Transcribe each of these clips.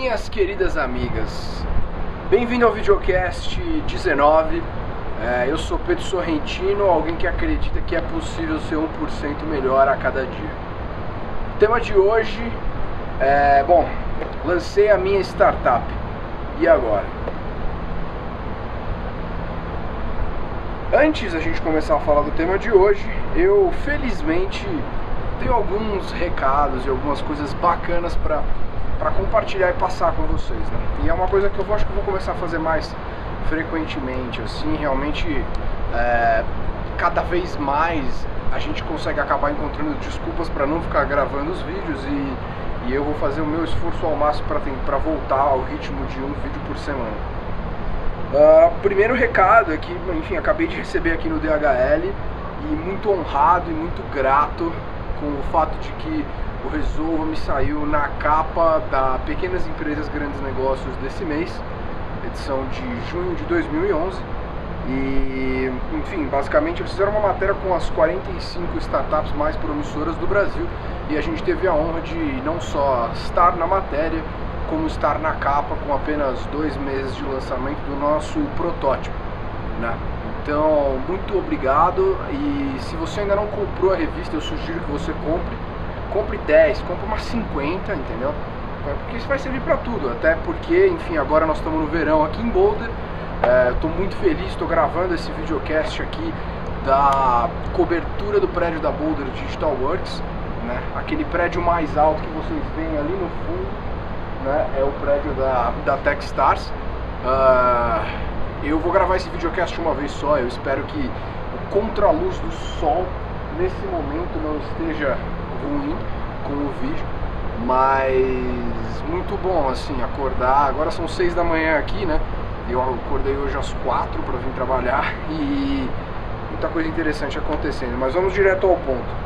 Minhas queridas amigas, bem-vindo ao videocast 19. Eu sou Pedro Sorrentino, alguém que acredita que é possível ser 1% melhor a cada dia. O tema de hoje é, lancei a minha startup, e agora? Antes da gente começar a falar do tema de hoje, eu felizmente tenho alguns recados e algumas coisas bacanas para compartilhar e passar com vocês, né? E é uma coisa que eu acho que eu vou começar a fazer mais frequentemente, assim, realmente cada vez mais a gente consegue acabar encontrando desculpas para não ficar gravando os vídeos e eu vou fazer o meu esforço ao máximo para voltar ao ritmo de um vídeo por semana. Primeiro recado é que, enfim, acabei de receber aqui no DHL e muito honrado e muito grato com o fato de que o Resolva-me saiu na capa da Pequenas Empresas Grandes Negócios desse mês, edição de junho de 2011. E, enfim, basicamente eles fizeram uma matéria com as 45 startups mais promissoras do Brasil e a gente teve a honra de não só estar na matéria, como estar na capa com apenas 2 meses de lançamento do nosso protótipo, né? Então, muito obrigado, e se você ainda não comprou a revista, eu sugiro que você compre 10, compre umas 50, entendeu? Porque isso vai servir para tudo, até porque, enfim, agora nós estamos no verão aqui em Boulder. Estou muito feliz, estou gravando esse videocast aqui da cobertura do prédio da Boulder Digital Works, né? Aquele prédio mais alto que vocês veem ali no fundo, né? É o prédio da Techstars. Eu vou gravar esse videocast uma vez só. Eu espero que o contraluz do sol nesse momento não esteja ruim com o vídeo, mas muito bom, assim, acordar. Agora são 6 da manhã aqui, né? Eu acordei hoje às 4 para vir trabalhar e muita coisa interessante acontecendo, mas vamos direto ao ponto.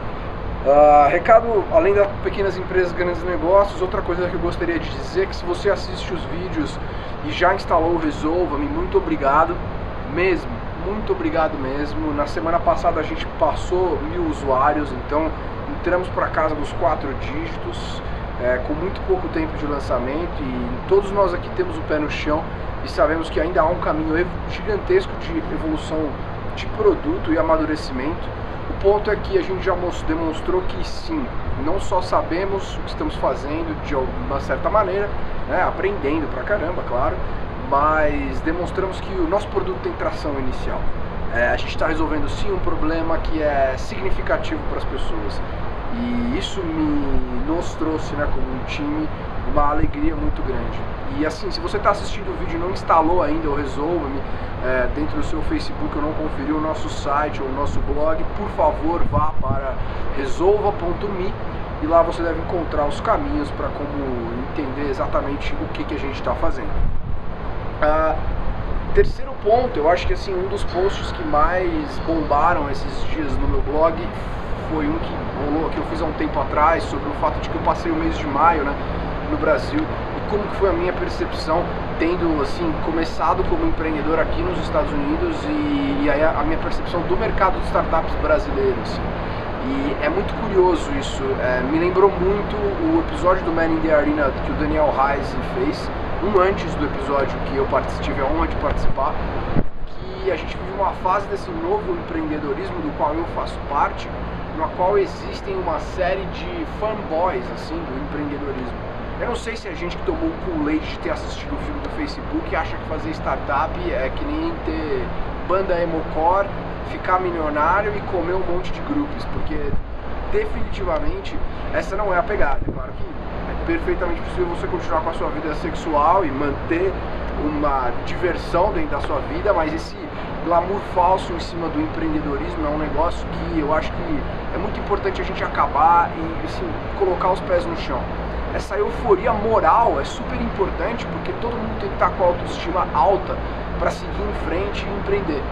Recado, além das Pequenas Empresas Grandes Negócios, outra coisa que eu gostaria de dizer é que se você assiste os vídeos e já instalou o Resolva-me, muito obrigado mesmo, muito obrigado mesmo. Na semana passada a gente passou 1000 usuários, então entramos para casa dos 4 dígitos, com muito pouco tempo de lançamento, e todos nós aqui temos o pé no chão e sabemos que ainda há um caminho gigantesco de evolução de produto e amadurecimento. O ponto é que a gente já demonstrou que sim, não só sabemos o que estamos fazendo de uma certa maneira, né, aprendendo pra caramba, claro, mas demonstramos que o nosso produto tem tração inicial. A gente está resolvendo sim um problema que é significativo para as pessoas, e isso nos trouxe, né, como um time, uma alegria muito grande. E assim, se você está assistindo o vídeo e não instalou ainda o Resolva-me dentro do seu Facebook ou não conferiu o nosso site ou o nosso blog, por favor, vá para resolva.me e lá você deve encontrar os caminhos para como entender exatamente o que a gente está fazendo. Terceiro ponto, eu acho que assim, um dos posts que mais bombaram esses dias no meu blog foi um que rolou, que eu fiz há um tempo atrás, sobre o fato de que eu passei o mês de maio, né, no Brasil, e como que foi a minha percepção tendo, assim, começado como empreendedor aqui nos Estados Unidos e aí a minha percepção do mercado de startups brasileiro, assim. E é muito curioso isso, me lembrou muito o episódio do Man in the Arena que o Daniel Reis fez, antes do episódio que eu tive a honra de participar, que a gente vive uma fase desse novo empreendedorismo do qual eu faço parte, na qual existem uma série de fanboys, assim, do empreendedorismo. Eu não sei se a gente que tomou o Kool-Aid de ter assistido o filme do Facebook acha que fazer startup é que nem ter banda emocore, ficar milionário e comer um monte de grupos, porque definitivamente essa não é a pegada. É claro que é perfeitamente possível você continuar com a sua vida sexual e manter uma diversão dentro da sua vida, mas esse glamour falso em cima do empreendedorismo é um negócio que eu acho que é muito importante a gente acabar e, assim, colocar os pés no chão. Essa euforia moral é super importante, porque todo mundo tem que estar com a autoestima alta para seguir em frente e empreender.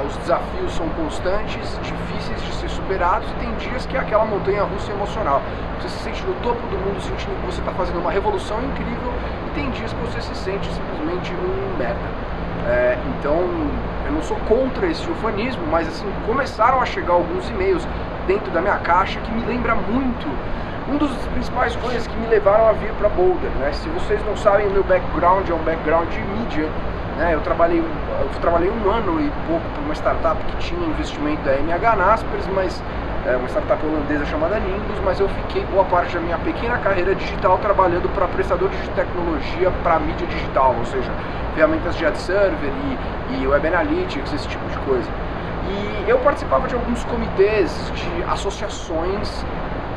Os desafios são constantes, difíceis de ser superados, e tem dias que é aquela montanha russa emocional. Você se sente no topo do mundo, sentindo que você está fazendo uma revolução incrível, e tem dias que você se sente simplesmente um merda. Então, eu não sou contra esse ufanismo, mas assim, começaram a chegar alguns e-mails dentro da minha caixa que me lembra muito um dos principais coisas que me levaram a vir para Boulder, né? Se vocês não sabem, o meu background é um background de mídia, né? Eu trabalhei um ano e pouco para uma startup que tinha investimento da MH Naspers, mas uma startup holandesa chamada Nimbus, mas eu fiquei boa parte da minha pequena carreira digital trabalhando para prestadores de tecnologia para mídia digital, ou seja, ferramentas de ad server e web analytics, esse tipo de coisa. E eu participava de alguns comitês de associações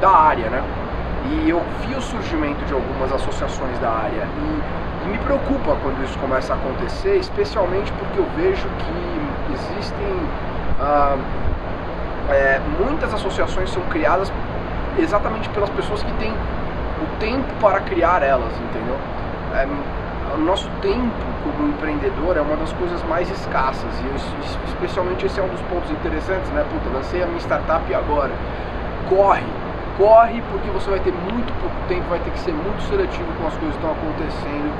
da área, né? E eu vi o surgimento de algumas associações da área e me preocupa quando isso começa a acontecer, especialmente porque eu vejo que existem muitas associações são criadas exatamente pelas pessoas que têm o tempo para criar elas, entendeu? O nosso tempo como empreendedor é uma das coisas mais escassas e especialmente esse é um dos pontos interessantes, né? Puta, lancei a minha startup agora. Corre, porque você vai ter muito pouco tempo, vai ter que ser muito seletivo com as coisas que estão acontecendo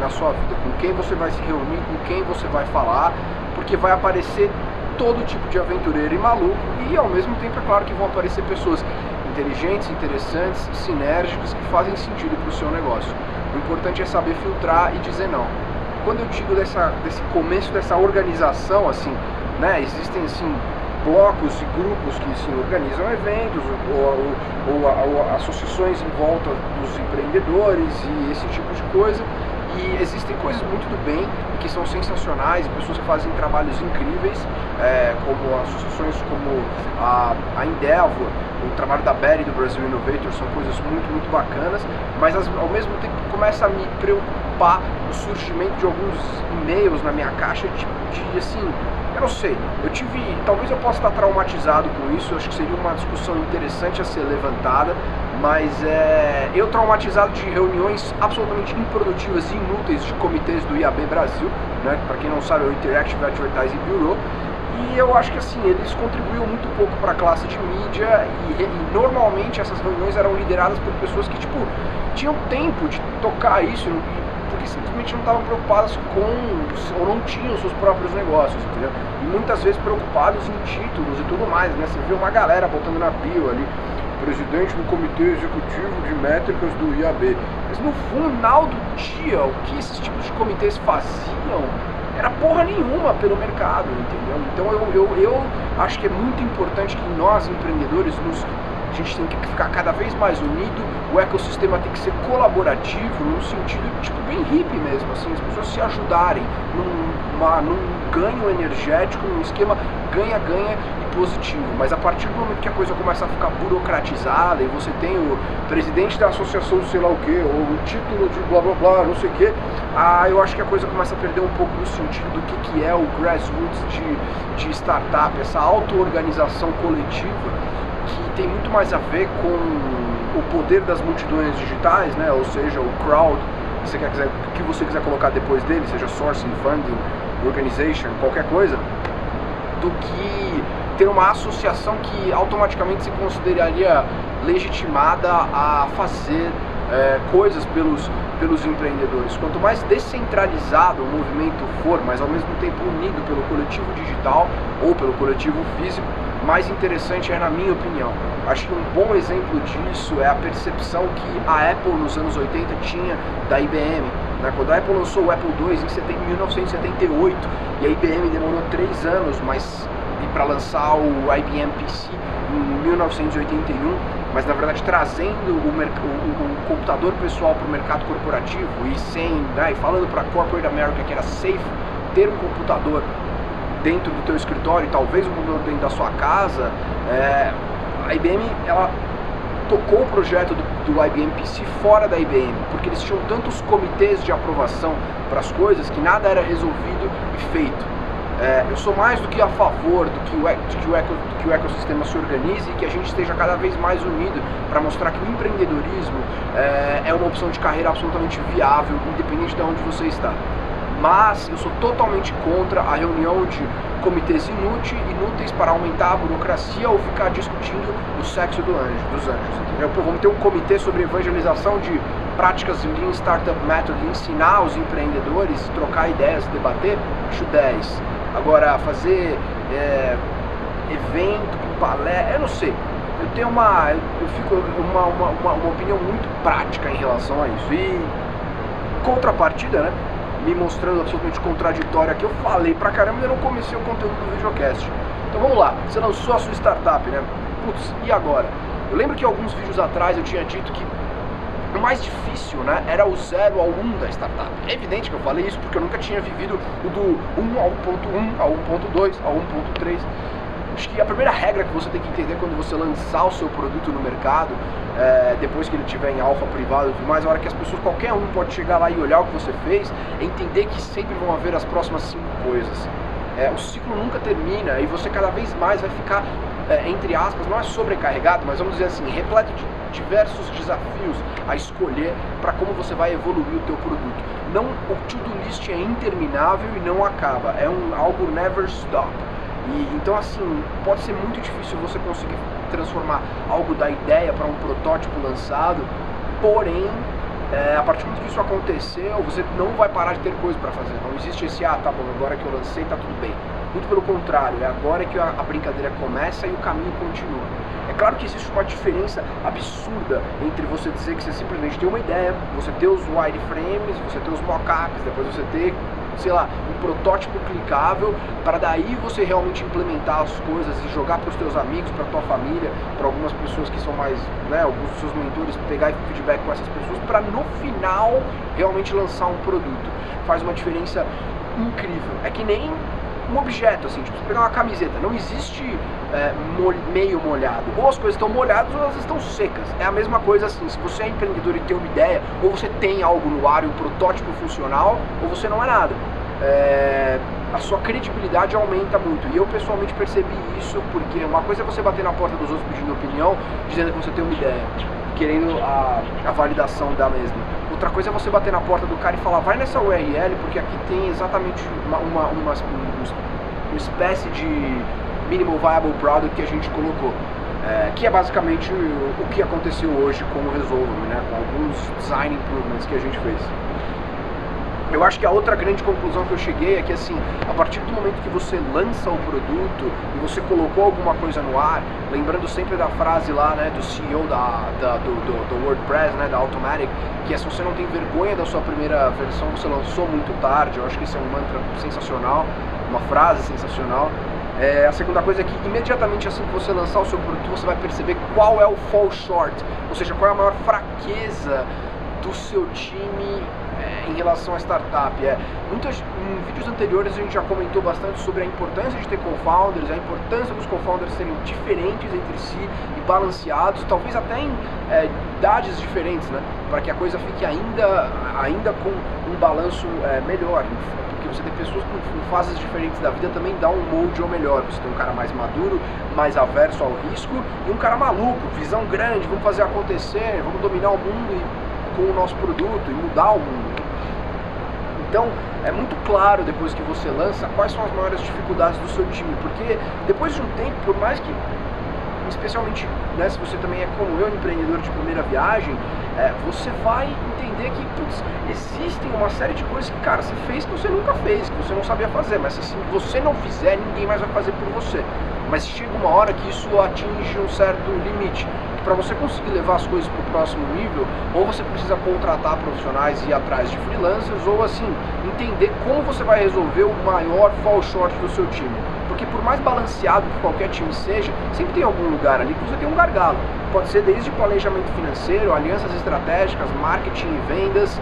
na sua vida, com quem você vai se reunir, com quem você vai falar, porque vai aparecer todo tipo de aventureiro e maluco e ao mesmo tempo é claro que vão aparecer pessoas inteligentes, interessantes, sinérgicas, que fazem sentido para o seu negócio. O importante é saber filtrar e dizer não. Quando eu digo desse começo dessa organização, assim, né, existem assim blocos e grupos que se organizam eventos ou associações em volta dos empreendedores e esse tipo de coisa. E existem coisas muito do bem, que são sensacionais, pessoas que fazem trabalhos incríveis, como associações como a Endeavor, o trabalho da Betty do Brasil Innovator, são coisas muito, muito bacanas, mas ao mesmo tempo começa a me preocupar o surgimento de alguns e-mails na minha caixa de assim, eu não sei, talvez eu possa estar traumatizado com isso, eu acho que seria uma discussão interessante a ser levantada, mas eu traumatizado de reuniões absolutamente improdutivas e inúteis de comitês do IAB Brasil, né, para quem não sabe é o Interactive Advertising Bureau, e eu acho que assim, eles contribuíam muito pouco para a classe de mídia e normalmente essas reuniões eram lideradas por pessoas que tipo, tinham tempo de tocar isso, porque simplesmente não estavam preocupadas com ou não tinham seus próprios negócios, entendeu? E muitas vezes preocupados em títulos e tudo mais, né? Você vê uma galera botando na bio ali, presidente do Comitê Executivo de Métricas do IAB. Mas no final do dia, o que esses tipos de comitês faziam era porra nenhuma pelo mercado, entendeu? Então eu acho que é muito importante que nós, empreendedores, a gente tem que ficar cada vez mais unido, o ecossistema tem que ser colaborativo, num sentido tipo bem hippie mesmo, assim, as pessoas se ajudarem num ganho energético, num esquema ganha-ganha e positivo, mas a partir do momento que a coisa começa a ficar burocratizada e você tem o presidente da associação sei lá o que, ou o título de blá blá blá, não sei o que, eu acho que a coisa começa a perder um pouco do sentido do que é o grassroots de startup, essa auto-organização coletiva, que tem muito mais a ver com o poder das multidões digitais, né? Ou seja, o crowd, o que você quiser colocar depois dele, seja sourcing, funding, organization, qualquer coisa, do que ter uma associação que automaticamente se consideraria legitimada a fazer coisas pelos empreendedores. Quanto mais descentralizado o movimento for, mas ao mesmo tempo unido pelo coletivo digital ou pelo coletivo físico, mais interessante é, na minha opinião. Acho que um bom exemplo disso é a percepção que a Apple nos anos 80 tinha da IBM. Né? Quando a Apple lançou o Apple II em 1978 e a IBM demorou 3 anos para lançar o IBM PC em 1981, mas na verdade trazendo o computador pessoal para o mercado corporativo e falando para a Corporate America que era safe ter um computador dentro do teu escritório, talvez um computador dentro da sua casa, a IBM ela tocou o projeto do IBM PC fora da IBM, porque eles tinham tantos comitês de aprovação para as coisas que nada era resolvido e feito. Eu sou mais do que a favor que o ecossistema se organize e que a gente esteja cada vez mais unido para mostrar que o empreendedorismo é uma opção de carreira absolutamente viável, independente de onde você está. Mas eu sou totalmente contra a reunião de comitês inúteis para aumentar a burocracia ou ficar discutindo o sexo dos anjos, entendeu? Pô, vamos ter um comitê sobre evangelização de práticas de Lean Startup Method, ensinar os empreendedores, trocar ideias, debater, acho 10. Agora, fazer evento com palestra, eu não sei. eu tenho uma opinião muito prática em relação a isso. E contrapartida, né, me mostrando absolutamente contraditória aqui, eu falei pra caramba e eu não comecei o conteúdo do videocast. Então vamos lá, você lançou a sua startup, né? Putz, e agora? Eu lembro que alguns vídeos atrás eu tinha dito que o mais difícil, né, era o 0 ao 1 da startup. É evidente que eu falei isso porque eu nunca tinha vivido o do 1 ao 1.1, ao 1.2, ao 1.3. Acho que a primeira regra que você tem que entender quando você lançar o seu produto no mercado, depois que ele estiver em alfa privado e tudo mais, a hora que as pessoas, qualquer um pode chegar lá e olhar o que você fez, é entender que sempre vão haver as próximas 5 coisas. O ciclo nunca termina e você cada vez mais vai ficar, entre aspas, não é sobrecarregado, mas vamos dizer assim, repleto de diversos desafios a escolher para como você vai evoluir o teu produto. Não, o to-do list é interminável e não acaba, é algo never stop. Então assim, pode ser muito difícil você conseguir transformar algo da ideia para um protótipo lançado, porém, a partir do momento que isso aconteceu, você não vai parar de ter coisa para fazer. Não existe esse, tá bom, agora que eu lancei tá tudo bem. Muito pelo contrário, é agora que a brincadeira começa e o caminho continua. É claro que existe uma diferença absurda entre você dizer que você simplesmente tem uma ideia, você ter os wireframes, você ter os mockups, depois você ter, sei lá, um protótipo clicável, para daí você realmente implementar as coisas e jogar para os teus amigos, para a tua família, para algumas pessoas que são mais, né, alguns dos seus mentores, pegar feedback com essas pessoas, para no final realmente lançar um produto. Faz uma diferença incrível. É que nem um objeto, assim, tipo, você pegar uma camiseta, não existe meio molhado, ou as coisas estão molhadas ou elas estão secas. É a mesma coisa assim, se você é empreendedor e tem uma ideia, ou você tem algo no ar e um protótipo funcional, ou você não é nada. A sua credibilidade aumenta muito, e eu pessoalmente percebi isso, porque uma coisa é você bater na porta dos outros pedindo opinião, dizendo que você tem uma ideia, querendo a validação da mesma. Outra coisa é você bater na porta do cara e falar, vai nessa URL, porque aqui tem exatamente uma espécie de Minimal Viable Product que a gente colocou, que é basicamente o que aconteceu hoje com o Resolve, né, com alguns design improvements que a gente fez. Eu acho que a outra grande conclusão que eu cheguei é que, assim, a partir do momento que você lança o produto e você colocou alguma coisa no ar, lembrando sempre da frase lá, né, do CEO do WordPress, né, da Automatic, que é: se você não tem vergonha da sua primeira versão, você lançou muito tarde. Eu acho que isso é um mantra sensacional, uma frase sensacional. A segunda coisa é que imediatamente assim que você lançar o seu produto, você vai perceber qual é o fall short, ou seja, qual é a maior fraqueza do seu time em relação à startup. Em vídeos anteriores a gente já comentou bastante sobre a importância de ter co-founders, a importância dos co-founders serem diferentes entre si e balanceados, talvez até em idades diferentes, né, para que a coisa fique ainda com um balanço melhor, porque você tem pessoas com fases diferentes da vida também dá um molde ou melhor. Você tem um cara mais maduro, mais averso ao risco, e um cara maluco, visão grande, vamos fazer acontecer, vamos dominar o mundo com o nosso produto e mudar o mundo. Então, é muito claro depois que você lança quais são as maiores dificuldades do seu time, porque depois de um tempo, por mais que, especialmente, né, se você também é como eu, empreendedor de primeira viagem, você vai entender que, putz, existem uma série de coisas que, cara, você fez que você nunca fez, que você não sabia fazer, mas se você não fizer, ninguém mais vai fazer por você. Mas chega uma hora que isso atinge um certo limite. Para você conseguir levar as coisas para o próximo nível, ou você precisa contratar profissionais e ir atrás de freelancers, ou assim, entender como você vai resolver o maior fall short do seu time. Porque por mais balanceado que qualquer time seja, sempre tem algum lugar ali que você tem um gargalo. Pode ser desde planejamento financeiro, alianças estratégicas, marketing e vendas,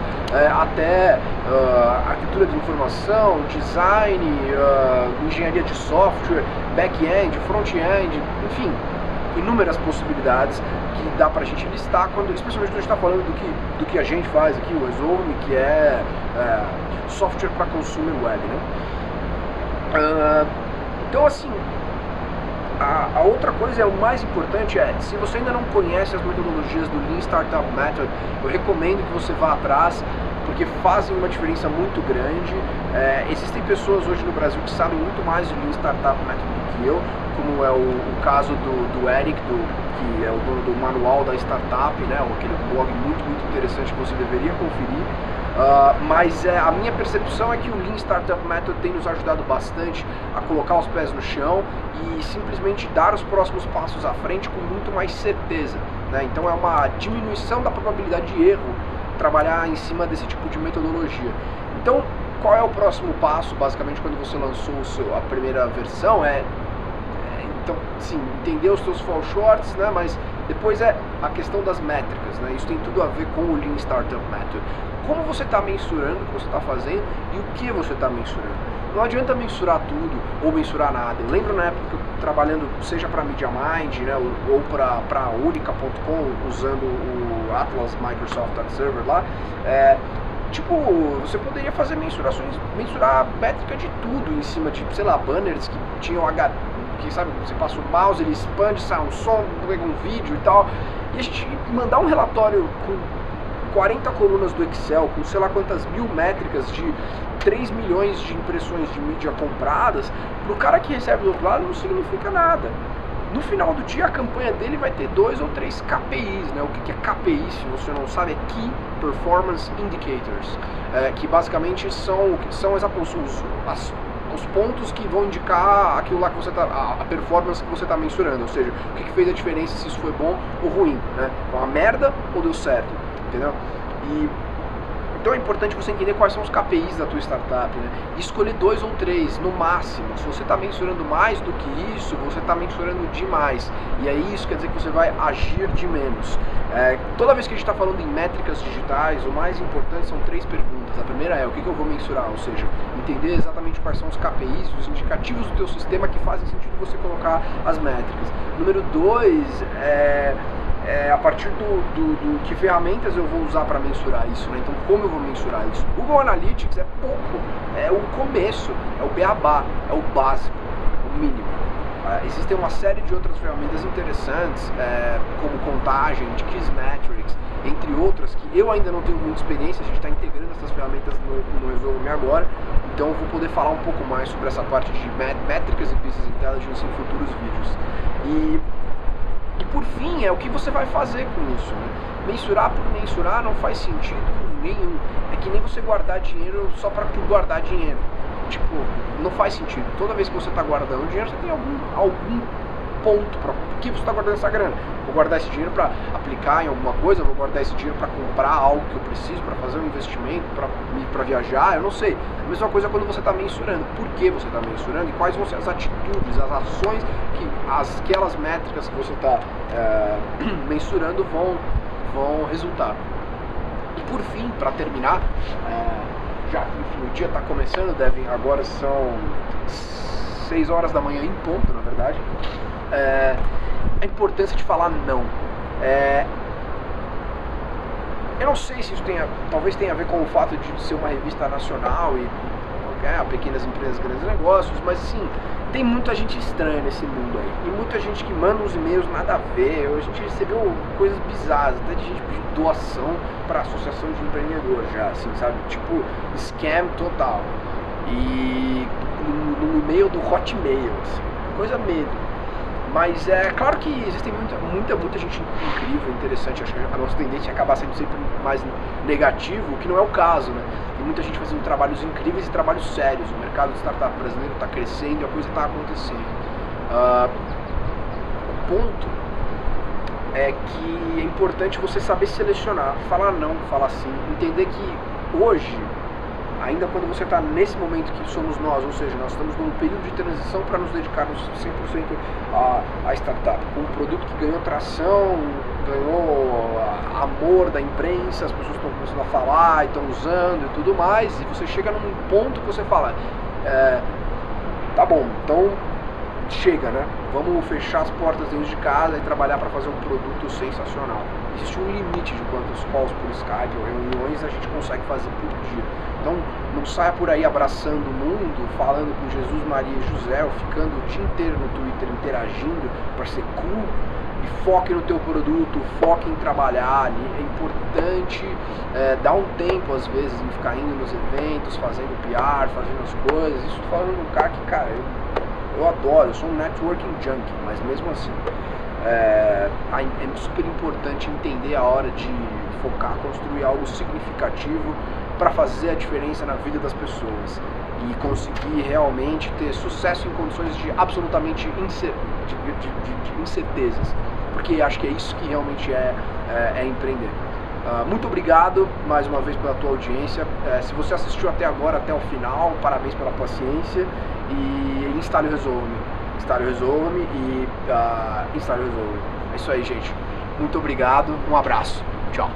até arquitetura de informação, design, engenharia de software, back-end, front-end, enfim, inúmeras possibilidades que dá pra gente listar, especialmente quando a gente está falando do que a gente faz aqui, o Resolve, que é software para consumer web, né? Então, assim, a outra coisa, o mais importante se você ainda não conhece as metodologias do Lean Startup Method, eu recomendo que você vá atrás, porque fazem uma diferença muito grande. Existem pessoas hoje no Brasil que sabem muito mais de Lean Startup Method do que eu, como é o caso do Eric, que é o dono do Manual da Startup, né, aquele blog muito interessante que você deveria conferir. Mas a minha percepção é que o Lean Startup Method tem nos ajudado bastante a colocar os pés no chão e simplesmente dar os próximos passos à frente com muito mais certeza, né? Então é uma diminuição da probabilidade de erro trabalhar em cima desse tipo de metodologia. Então, qual é o próximo passo, basicamente, quando você lançou a primeira versão? Então, sim, entender os seus fall shorts, né? Mas depois é a questão das métricas, né? Isso tem tudo a ver com o Lean Startup Method. Como você está mensurando o que você está fazendo e o que você está mensurando. Não adianta mensurar tudo ou mensurar nada. Eu lembro na época que eu trabalhando, seja para MediaMind, né, ou para Unica.com, usando o Atlas Microsoft Ad Server lá, você poderia fazer mensurações, mensurar a métrica de tudo em cima de, sei lá, banners que tinham que sabe, você passa o mouse, ele expande, sai um som, pega um vídeo e tal, e a gente mandar um relatório com 40 colunas do Excel, com sei lá quantas mil métricas de 3 milhões de impressões de mídia compradas, pro cara que recebe do outro lado não significa nada. No final do dia a campanha dele vai ter 2 ou 3 KPIs, né? O que é KPI, se você não sabe, é Key Performance Indicators, que basicamente são os pontos que vão indicar aquilo lá que você a performance que você está mensurando, ou seja, o que fez a diferença, se isso foi bom ou ruim, né? Foi uma merda ou deu certo, entendeu? Então é importante você entender quais são os KPIs da tua startup, né? E escolher 2 ou 3 no máximo. Se você está mensurando mais do que isso, você está mensurando demais. E aí isso quer dizer que você vai agir de menos. Toda vez que a gente está falando em métricas digitais, o mais importante são 3 perguntas. A primeira é o que eu vou mensurar, ou seja, entender exatamente quais são os KPIs, os indicativos do teu sistema que fazem sentido você colocar as métricas. Número 2 a partir do que ferramentas eu vou usar para mensurar isso, né? Então, como eu vou mensurar isso? Google Analytics é pouco, é o começo, é o beabá, é o básico, o mínimo. Existem uma série de outras ferramentas interessantes, como contagem, de Kissmetrics, entre outras, que eu ainda não tenho muita experiência. A gente está integrando essas ferramentas no Resolve-me Agora, então eu vou poder falar um pouco mais sobre essa parte de métricas e Business Intelligence em futuros vídeos. E por fim, é o que você vai fazer com isso, né? Mensurar por mensurar não faz sentido nenhum. É que nem você guardar dinheiro só para guardar dinheiro. Tipo, não faz sentido. Toda vez que você está guardando dinheiro, você tem algum ponto para que você está guardando essa grana. Vou guardar esse dinheiro para aplicar em alguma coisa, vou guardar esse dinheiro para comprar algo que eu preciso, para fazer um investimento, para viajar, eu não sei. A mesma coisa quando você está mensurando. Por que você está mensurando e quais vão ser as atitudes, as ações aquelas métricas que você está mensurando vão resultar. E por fim, para terminar, já que enfim, o dia está começando, agora são 6 horas da manhã em ponto, na verdade. A importância de falar não. Eu não sei se isso talvez tenha a ver com o fato de ser uma revista nacional e pequenas empresas, grandes negócios, mas assim, tem muita gente estranha nesse mundo aí, e muita gente que manda uns e-mails nada a ver. A gente recebeu coisas bizarras, até de gente pedir doação para associação de empreendedores já, assim, sabe, tipo scam total, e no e-mail do Hotmail, assim, coisa medo. Mas é claro que existem muita gente incrível, interessante. Acho que a nossa tendência é acabar sendo sempre mais negativo, o que não é o caso, né? Tem muita gente fazendo trabalhos incríveis e trabalhos sérios. O mercado de startup brasileiro está crescendo e a coisa está acontecendo. O ponto é que é importante você saber selecionar, falar não, falar sim, entender que hoje, ainda quando você está nesse momento que somos nós, ou seja, nós estamos num período de transição para nos dedicarmos 100% à startup, com um produto que ganhou tração, ganhou amor da imprensa, as pessoas estão começando a falar, estão usando e tudo mais, e você chega num ponto que você fala, tá bom, então chega, né? Vamos fechar as portas dentro de casa e trabalhar para fazer um produto sensacional. Existe um limite de quantos calls por Skype ou reuniões a gente consegue fazer por dia. Então não saia por aí abraçando o mundo, falando com Jesus, Maria e José, ou ficando o dia inteiro no Twitter interagindo para ser cool. E foque no teu produto, foque em trabalhar ali. É importante dar um tempo às vezes em ficar indo nos eventos, fazendo PR, fazendo as coisas. Isso tô falando de um cara que, cara, eu adoro, eu sou um networking junkie, mas mesmo assim é super importante entender a hora de focar, construir algo significativo para fazer a diferença na vida das pessoas e conseguir realmente ter sucesso em condições de absolutamente incertezas, porque acho que é isso que realmente é empreender. Muito obrigado mais uma vez pela tua audiência. Se você assistiu até agora, até o final, parabéns pela paciência, e instale o Resolve-me. Instale o Resolve-me e instale o Resolve-me. É isso aí, gente. Muito obrigado, um abraço, tchau.